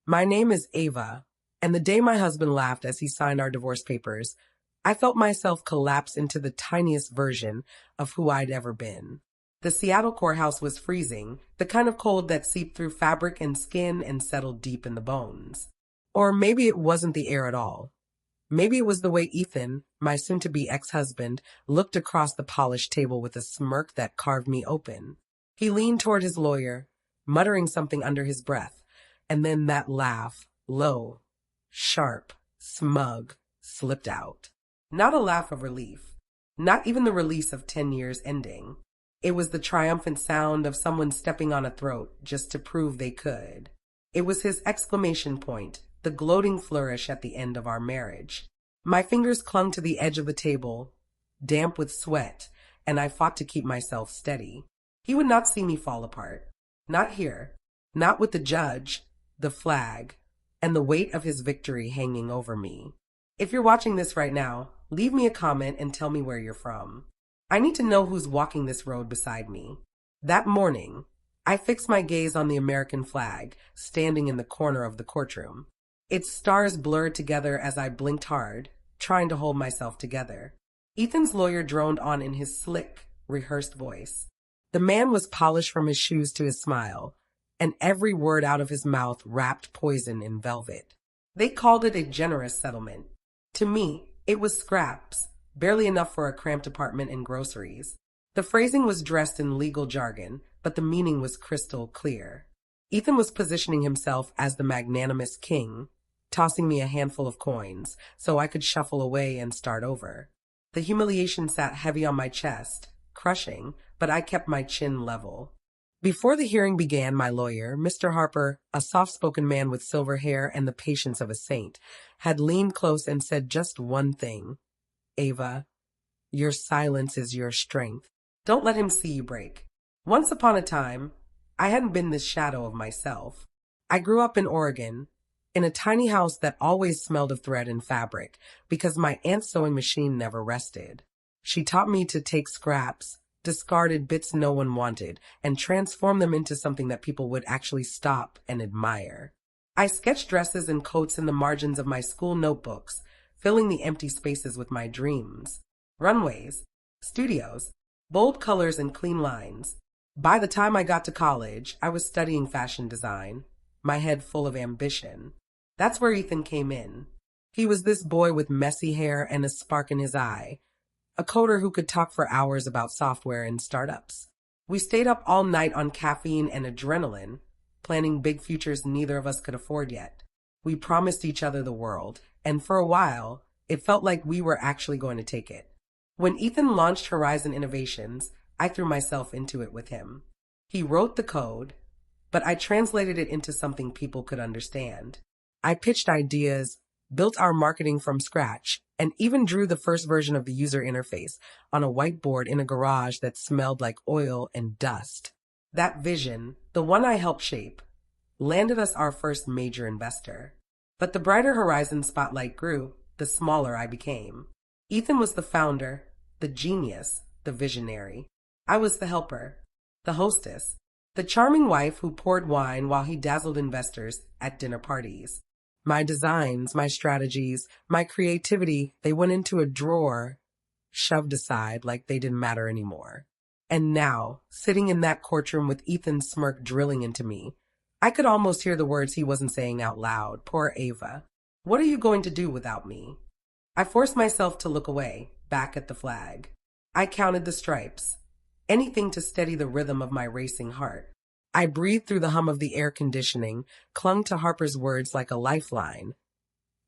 My name is Ava, and the day my husband laughed as he signed our divorce papers, I felt myself collapse into the tiniest version of who I'd ever been. The Seattle courthouse was freezing, the kind of cold that seeped through fabric and skin and settled deep in the bones. Or maybe it wasn't the air at all. Maybe it was the way Ethan, my soon-to-be ex-husband, looked across the polished table with a smirk that carved me open. He leaned toward his lawyer, muttering something under his breath, and then that laugh, low, sharp, smug, slipped out. Not a laugh of relief, not even the release of 10 years ending. It was the triumphant sound of someone stepping on a throat just to prove they could. It was his exclamation point, the gloating flourish at the end of our marriage. My fingers clung to the edge of the table, damp with sweat, and I fought to keep myself steady. He would not see me fall apart. Not here. Not with the judge, the flag, and the weight of his victory hanging over me. If you're watching this right now, leave me a comment and tell me where you're from. I need to know who's walking this road beside me. That morning, I fixed my gaze on the American flag, standing in the corner of the courtroom. Its stars blurred together as I blinked hard, trying to hold myself together. Ethan's lawyer droned on in his slick, rehearsed voice. The man was polished from his shoes to his smile, and every word out of his mouth wrapped poison in velvet. They called it a generous settlement. To me, it was scraps, barely enough for a cramped apartment and groceries. The phrasing was dressed in legal jargon, but the meaning was crystal clear. Ethan was positioning himself as the magnanimous king, tossing me a handful of coins so I could shuffle away and start over. The humiliation sat heavy on my chest, crushing, but I kept my chin level. Before the hearing began, my lawyer, Mr. Harper, a soft-spoken man with silver hair and the patience of a saint, had leaned close and said just one thing. Ava, your silence is your strength. Don't let him see you break. Once upon a time, I hadn't been this shadow of myself. I grew up in Oregon, in a tiny house that always smelled of thread and fabric, because my aunt's sewing machine never rested. She taught me to take scraps, discarded bits no one wanted, and transform them into something that people would actually stop and admire. I sketched dresses and coats in the margins of my school notebooks, filling the empty spaces with my dreams. Runways, studios, bold colors and clean lines. By the time I got to college, I was studying fashion design, my head full of ambition. That's where Ethan came in. He was this boy with messy hair and a spark in his eye, a coder who could talk for hours about software and startups. We stayed up all night on caffeine and adrenaline, planning big futures neither of us could afford yet. We promised each other the world, and for a while, it felt like we were actually going to take it. When Ethan launched Horizon Innovations, I threw myself into it with him. He wrote the code, but I translated it into something people could understand. I pitched ideas, built our marketing from scratch, and even drew the first version of the user interface on a whiteboard in a garage that smelled like oil and dust. That vision, the one I helped shape, landed us our first major investor. But the brighter Horizon spotlight grew, the smaller I became. Ethan was the founder, the genius, the visionary. I was the helper, the hostess, the charming wife who poured wine while he dazzled investors at dinner parties. My designs, my strategies, my creativity, they went into a drawer, shoved aside like they didn't matter anymore. And now, sitting in that courtroom with Ethan's smirk drilling into me, I could almost hear the words he wasn't saying out loud. Poor Ava. What are you going to do without me? I forced myself to look away, back at the flag. I counted the stripes. Anything to steady the rhythm of my racing heart. I breathed through the hum of the air conditioning, clung to Harper's words like a lifeline.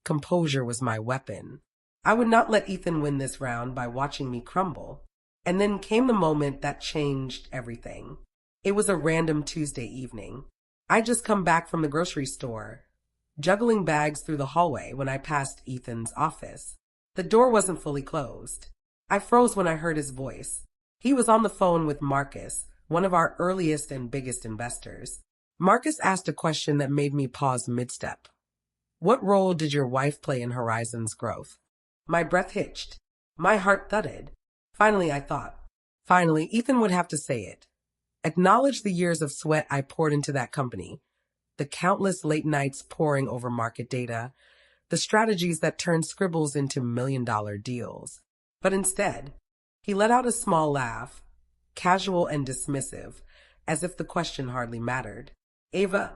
Composure was my weapon. I would not let Ethan win this round by watching me crumble. And then came the moment that changed everything. It was a random Tuesday evening. I'd just come back from the grocery store, juggling bags through the hallway when I passed Ethan's office. The door wasn't fully closed. I froze when I heard his voice. He was on the phone with Marcus, one of our earliest and biggest investors. Marcus asked a question that made me pause mid-step. What role did your wife play in Horizon's growth? My breath hitched. My heart thudded. Finally, I thought. Finally, Ethan would have to say it. Acknowledge the years of sweat I poured into that company, the countless late nights poring over market data, the strategies that turned scribbles into million-dollar deals. But instead, he let out a small laugh, casual and dismissive, as if the question hardly mattered. Ava?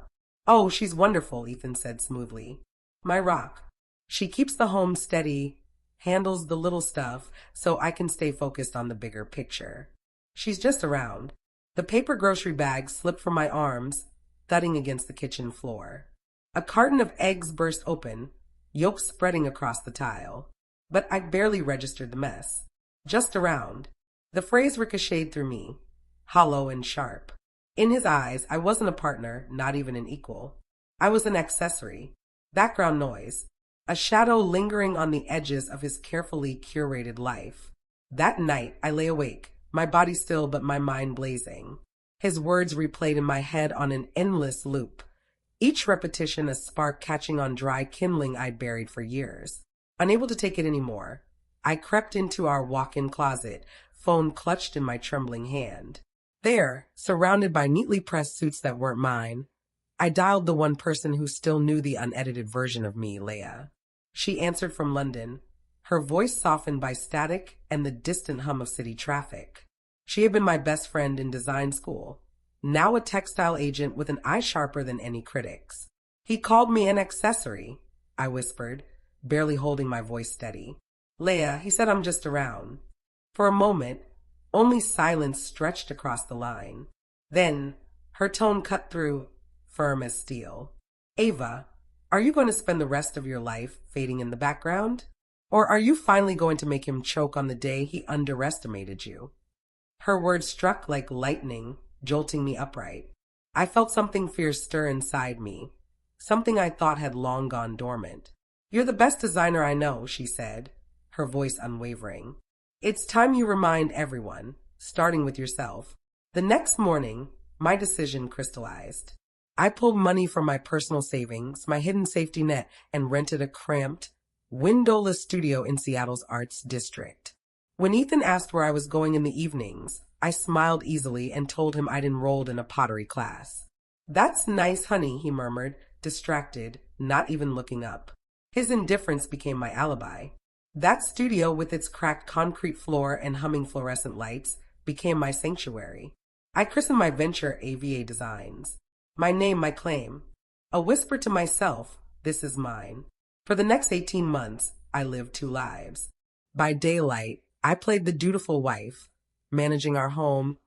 Oh, she's wonderful, Ethan said smoothly. My rock. She keeps the home steady, handles the little stuff, so I can stay focused on the bigger picture. She's just around. The paper grocery bag slipped from my arms, thudding against the kitchen floor. A carton of eggs burst open, yolks spreading across the tile. But I barely registered the mess. Just around. The phrase ricocheted through me, hollow and sharp. In his eyes, I wasn't a partner, not even an equal. I was an accessory, background noise, a shadow lingering on the edges of his carefully curated life. That night, I lay awake, my body still but my mind blazing. His words replayed in my head on an endless loop, each repetition a spark catching on dry kindling I'd buried for years. Unable to take it anymore, I crept into our walk-in closet, phone clutched in my trembling hand. There, surrounded by neatly pressed suits that weren't mine, I dialed the one person who still knew the unedited version of me, Leia. She answered from London, her voice softened by static and the distant hum of city traffic. She had been my best friend in design school, now a textile agent with an eye sharper than any critic's. He called me an accessory, I whispered, barely holding my voice steady. Leia, he said I'm just around. For a moment, only silence stretched across the line. Then, her tone cut through, firm as steel. Ava, are you going to spend the rest of your life fading in the background? Or are you finally going to make him choke on the day he underestimated you? Her words struck like lightning, jolting me upright. I felt something fierce stir inside me, something I thought had long gone dormant. You're the best designer I know, she said, her voice unwavering. It's time you remind everyone, starting with yourself. The next morning, my decision crystallized. I pulled money from my personal savings, my hidden safety net, and rented a cramped, windowless studio in Seattle's Arts District. When Ethan asked where I was going in the evenings, I smiled easily and told him I'd enrolled in a pottery class. That's nice, honey, he murmured, distracted, not even looking up. His indifference became my alibi. That studio, with its cracked concrete floor and humming fluorescent lights, became my sanctuary. I christened my venture AVA Designs. My name, my claim. A whisper to myself, this is mine. For the next 18 months, I lived two lives. By daylight, I played the dutiful wife, managing our home,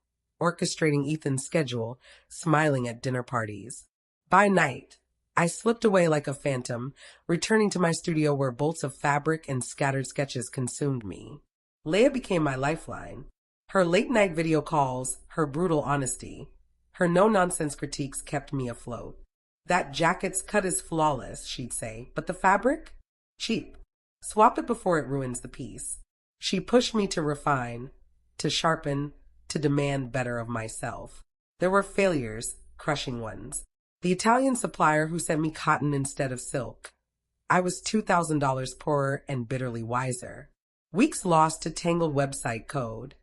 orchestrating Ethan's schedule, smiling at dinner parties. By night, I slipped away like a phantom, returning to my studio where bolts of fabric and scattered sketches consumed me. Leia became my lifeline. Her late-night video calls, her brutal honesty, her no-nonsense critiques kept me afloat. That jacket's cut is flawless, she'd say, but the fabric? Cheap. Swap it before it ruins the piece. She pushed me to refine, to sharpen, to demand better of myself. There were failures, crushing ones. The Italian supplier who sent me cotton instead of silk. I was $2,000 poorer and bitterly wiser. Weeks lost to tangled website code.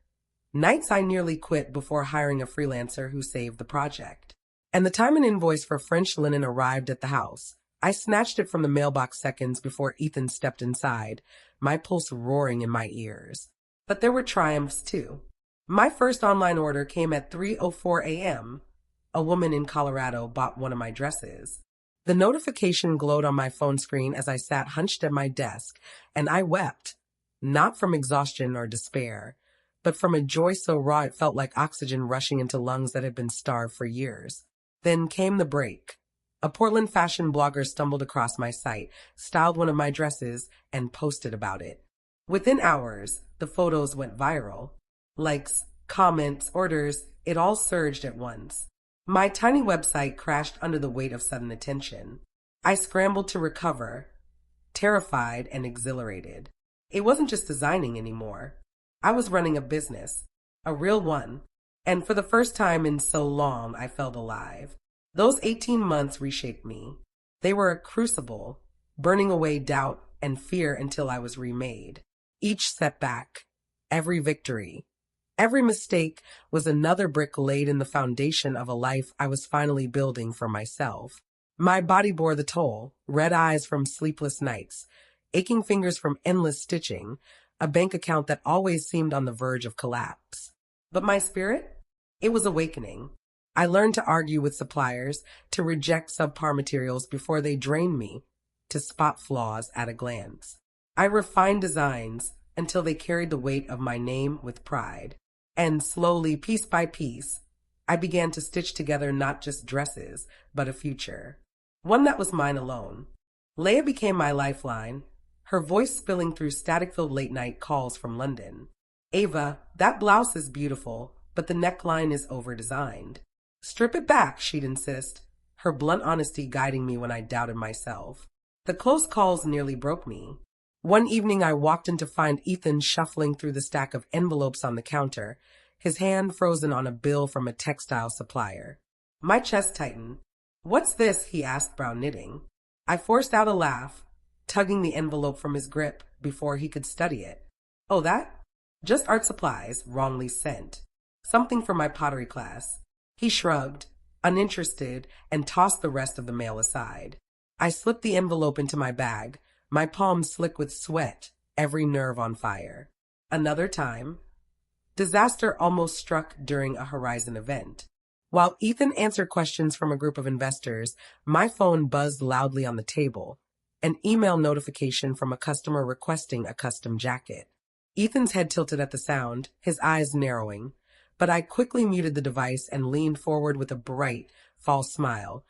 Nights I nearly quit before hiring a freelancer who saved the project. And the time an invoice for French linen arrived at the house, I snatched it from the mailbox seconds before Ethan stepped inside, my pulse roaring in my ears. But there were triumphs, too. My first online order came at 3:04 a.m. A woman in Colorado bought one of my dresses. The notification glowed on my phone screen as I sat hunched at my desk, and I wept, not from exhaustion or despair, but from a joy so raw it felt like oxygen rushing into lungs that had been starved for years. Then came the break. A Portland fashion blogger stumbled across my site, styled one of my dresses, and posted about it. Within hours, the photos went viral. Likes, comments, orders, it all surged at once. My tiny website crashed under the weight of sudden attention. I scrambled to recover, terrified and exhilarated. It wasn't just designing anymore. I was running a business, a real one, and for the first time in so long, I felt alive. Those 18 months reshaped me. They were a crucible, burning away doubt and fear until I was remade. Each setback, every victory, every mistake was another brick laid in the foundation of a life I was finally building for myself. My body bore the toll, red eyes from sleepless nights, aching fingers from endless stitching, a bank account that always seemed on the verge of collapse. But my spirit? It was awakening. I learned to argue with suppliers, to reject subpar materials before they drained me, to spot flaws at a glance. I refined designs until they carried the weight of my name with pride. And slowly, piece by piece, I began to stitch together not just dresses, but a future. One that was mine alone. Leia became my lifeline, her voice spilling through static-filled late-night calls from London. Ava, that blouse is beautiful, but the neckline is over-designed. Strip it back, she'd insist, her blunt honesty guiding me when I doubted myself. The close calls nearly broke me. One evening I walked in to find Ethan shuffling through the stack of envelopes on the counter, his hand frozen on a bill from a textile supplier. My chest tightened. "What's this?" he asked, brow knitting. I forced out a laugh, tugging the envelope from his grip before he could study it. "Oh, that? Just art supplies, wrongly sent. Something for my pottery class." He shrugged, uninterested, and tossed the rest of the mail aside. I slipped the envelope into my bag, my palms slick with sweat, every nerve on fire. Another time, disaster almost struck during a Horizon event. While Ethan answered questions from a group of investors, my phone buzzed loudly on the table, an email notification from a customer requesting a custom jacket. Ethan's head tilted at the sound, his eyes narrowing, but I quickly muted the device and leaned forward with a bright, false smile,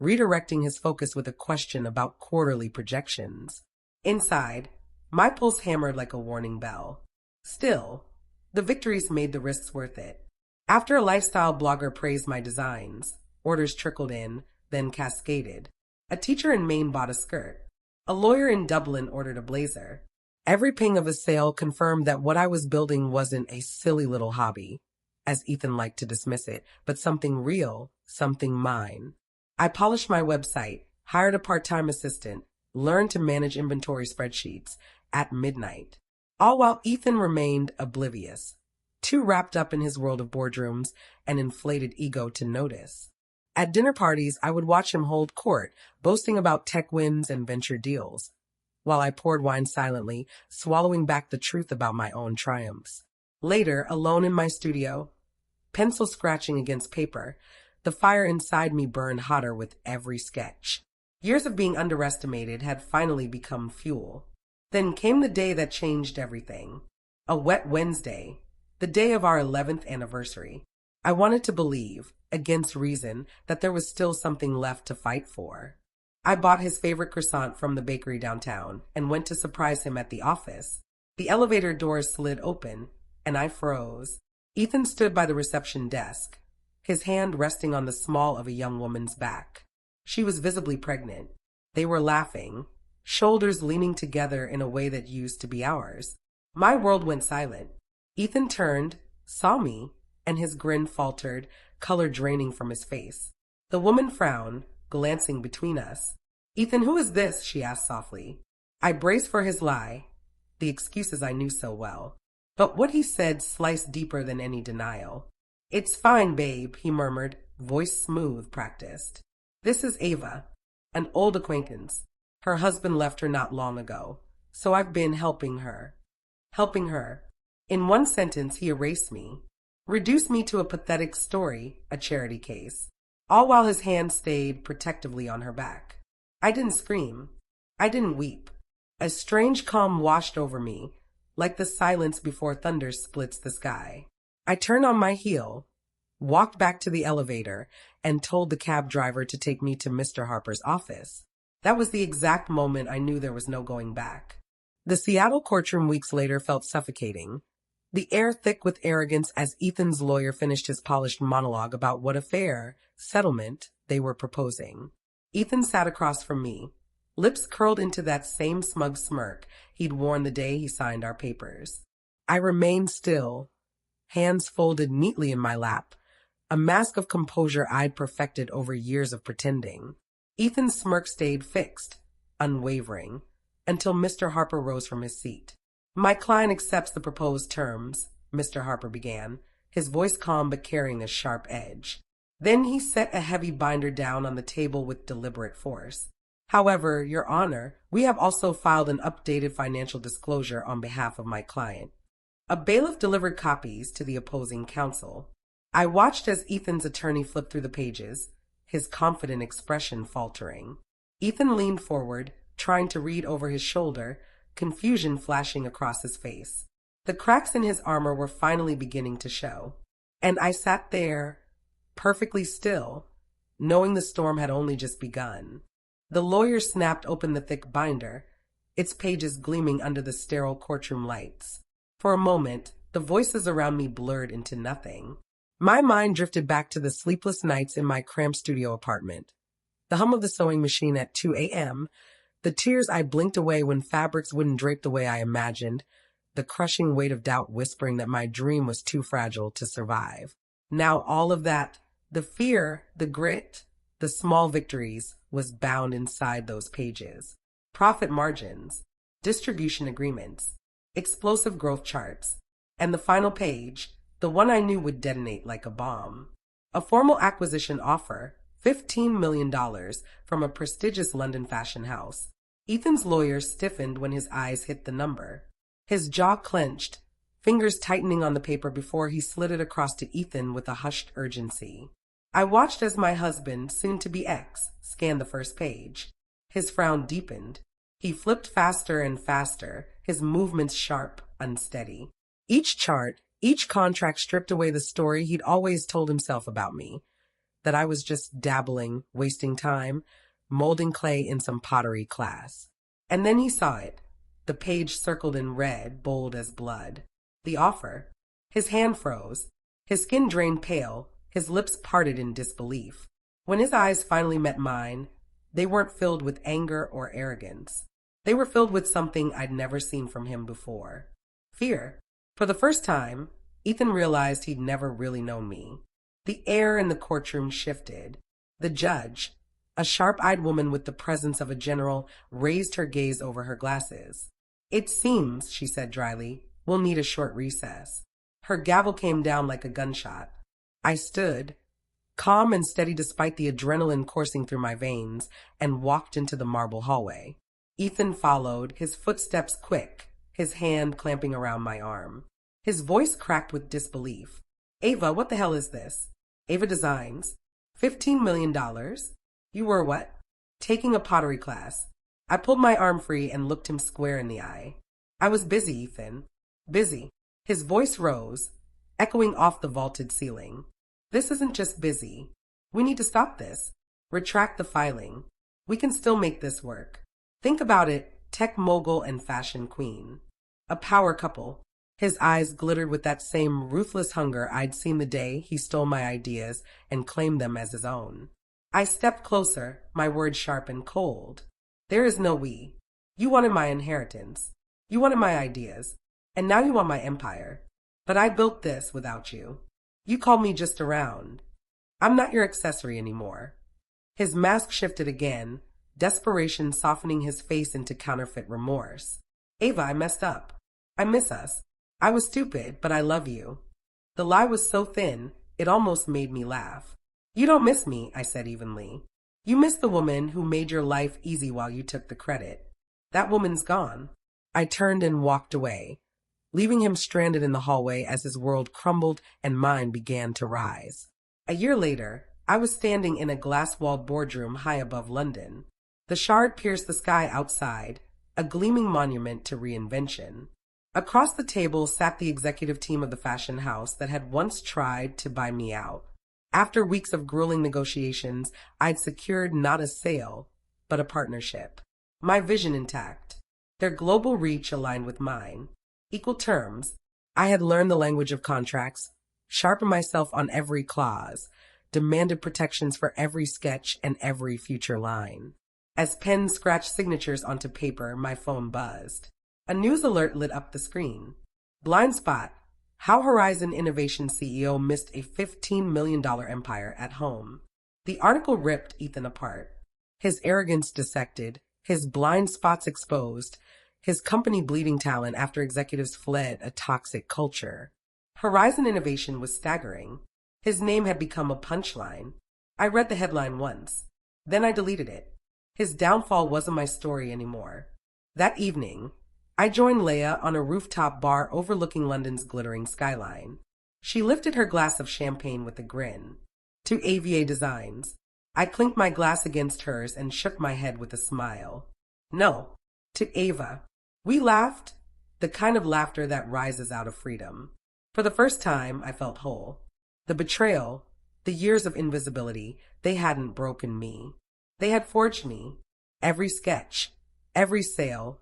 redirecting his focus with a question about quarterly projections. Inside, my pulse hammered like a warning bell. Still, the victories made the risks worth it. After a lifestyle blogger praised my designs, orders trickled in, then cascaded. A teacher in Maine bought a skirt. A lawyer in Dublin ordered a blazer. Every ping of a sale confirmed that what I was building wasn't a silly little hobby, as Ethan liked to dismiss it, but something real, something mine. I polished my website, hired a part-time assistant, learned to manage inventory spreadsheets at midnight, all while Ethan remained oblivious, too wrapped up in his world of boardrooms and inflated ego to notice. At dinner parties, I would watch him hold court, boasting about tech wins and venture deals, while I poured wine silently, swallowing back the truth about my own triumphs. Later, alone in my studio, pencil scratching against paper, the fire inside me burned hotter with every sketch. Years of being underestimated had finally become fuel. Then came the day that changed everything. A wet Wednesday, the day of our 11th anniversary. I wanted to believe, against reason, that there was still something left to fight for. I bought his favorite croissant from the bakery downtown and went to surprise him at the office. The elevator doors slid open, and I froze. Ethan stood by the reception desk, his hand resting on the small of a young woman's back. She was visibly pregnant. They were laughing, shoulders leaning together in a way that used to be ours. My world went silent. Ethan turned, saw me, and his grin faltered, color draining from his face. The woman frowned, glancing between us. "Ethan, who is this?" she asked softly. I braced for his lie, the excuses I knew so well. But what he said sliced deeper than any denial. "It's fine, babe," he murmured, voice smooth, practiced. "This is Ava, an old acquaintance. Her husband left her not long ago, so I've been helping her. Helping her." In one sentence, he erased me, reduced me to a pathetic story, a charity case, all while his hand stayed protectively on her back. I didn't scream. I didn't weep. A strange calm washed over me, like the silence before thunder splits the sky. I turned on my heel, walked back to the elevator, and told the cab driver to take me to Mr. Harper's office. That was the exact moment I knew there was no going back. The Seattle courtroom weeks later felt suffocating, the air thick with arrogance as Ethan's lawyer finished his polished monologue about what a fair settlement they were proposing. Ethan sat across from me, lips curled into that same smug smirk he'd worn the day he signed our papers. I remained still, hands folded neatly in my lap, a mask of composure I'd perfected over years of pretending. Ethan's smirk stayed fixed, unwavering, until Mr. Harper rose from his seat. "My client accepts the proposed terms," Mr. Harper began, his voice calm but carrying a sharp edge. Then he set a heavy binder down on the table with deliberate force. However, Your Honor, we have also filed an updated financial disclosure on behalf of my client. A bailiff delivered copies to the opposing counsel. I watched as Ethan's attorney flipped through the pages, his confident expression faltering. Ethan leaned forward, trying to read over his shoulder, confusion flashing across his face. The cracks in his armor were finally beginning to show. And I sat there, perfectly still, knowing the storm had only just begun. The lawyer snapped open the thick binder, its pages gleaming under the sterile courtroom lights. For a moment, the voices around me blurred into nothing. My mind drifted back to the sleepless nights in my cramped studio apartment. The hum of the sewing machine at 2 a.m., the tears I blinked away when fabrics wouldn't drape the way I imagined, the crushing weight of doubt whispering that my dream was too fragile to survive. Now all of that, the fear, the grit, the small victories, was bound inside those pages. Profit margins, distribution agreements, explosive growth charts, and the final page, the one I knew would detonate like a bomb. A formal acquisition offer, $15 million from a prestigious London fashion house. Ethan's lawyer stiffened when his eyes hit the number. His jaw clenched, fingers tightening on the paper before he slid it across to Ethan with a hushed urgency. I watched as my husband, soon-to-be ex, scanned the first page. His frown deepened. He flipped faster and faster, his movements sharp, unsteady. Each chart, each contract stripped away the story he'd always told himself about me. That I was just dabbling, wasting time, molding clay in some pottery class. And then he saw it. The page circled in red, bold as blood. The offer. His hand froze. His skin drained pale, his lips parted in disbelief. When his eyes finally met mine, they weren't filled with anger or arrogance. They were filled with something I'd never seen from him before. Fear. For the first time, Ethan realized he'd never really known me. The air in the courtroom shifted. The judge, a sharp-eyed woman with the presence of a general, raised her gaze over her glasses. "It seems," she said dryly, "we'll need a short recess." Her gavel came down like a gunshot. I stood, calm and steady despite the adrenaline coursing through my veins, and walked into the marble hallway. Ethan followed, his footsteps quick, his hand clamping around my arm. His voice cracked with disbelief. "Ava, what the hell is this? Ava Designs? $15 million? You were what?" "Taking a pottery class." I pulled my arm free and looked him square in the eye. "I was busy, Ethan. Busy." His voice rose, echoing off the vaulted ceiling. "This isn't just busy. We need to stop this. Retract the filing. We can still make this work. Think about it, tech mogul and fashion queen. A power couple." His eyes glittered with that same ruthless hunger I'd seen the day he stole my ideas and claimed them as his own. I stepped closer, my words sharp and cold. "There is no we. You wanted my inheritance. You wanted my ideas. And now you want my empire. But I built this without you. You called me just around. I'm not your accessory anymore." His mask shifted again, desperation softening his face into counterfeit remorse. "Ava, I messed up. I miss us. I was stupid, but I love you." The lie was so thin, it almost made me laugh. "You don't miss me," I said evenly. "You miss the woman who made your life easy while you took the credit. That woman's gone." I turned and walked away, leaving him stranded in the hallway as his world crumbled and mine began to rise. A year later, I was standing in a glass-walled boardroom high above London. The Shard pierced the sky outside, a gleaming monument to reinvention. Across the table sat the executive team of the fashion house that had once tried to buy me out. After weeks of grueling negotiations, I'd secured not a sale, but a partnership. My vision intact. Their global reach aligned with mine. Equal terms. I had learned the language of contracts, sharpened myself on every clause, demanded protections for every sketch and every future line. As pen scratched signatures onto paper, my phone buzzed. A news alert lit up the screen. "Blind spot. How Horizon Innovation CEO missed a $15 million empire at home." The article ripped Ethan apart. His arrogance dissected, his blind spots exposed, his company bleeding talent after executives fled a toxic culture. Horizon Innovation was staggering. His name had become a punchline. I read the headline once. Then I deleted it. His downfall wasn't my story anymore. That evening, I joined Leia on a rooftop bar overlooking London's glittering skyline. She lifted her glass of champagne with a grin. To AVA Designs. I clinked my glass against hers and shook my head with a smile. No, to Ava. We laughed, the kind of laughter that rises out of freedom. For the first time, I felt whole. The betrayal, the years of invisibility, they hadn't broken me. They had forged me. Every sketch, every sale,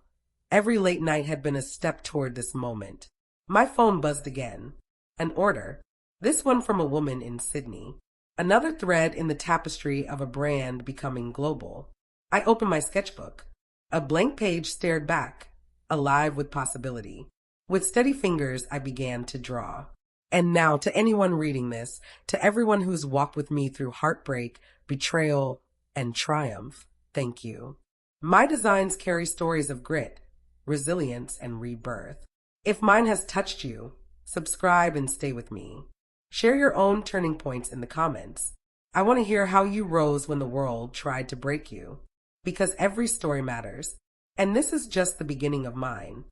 every late night had been a step toward this moment. My phone buzzed again. An order. This one from a woman in Sydney. Another thread in the tapestry of a brand becoming global. I opened my sketchbook. A blank page stared back, alive with possibility. With steady fingers, I began to draw. And now, to anyone reading this, to everyone who's walked with me through heartbreak, betrayal, and triumph, thank you. My designs carry stories of grit, resilience, and rebirth. If mine has touched you, subscribe and stay with me. Share your own turning points in the comments. I want to hear how you rose when the world tried to break you. Because every story matters. And this is just the beginning of mine.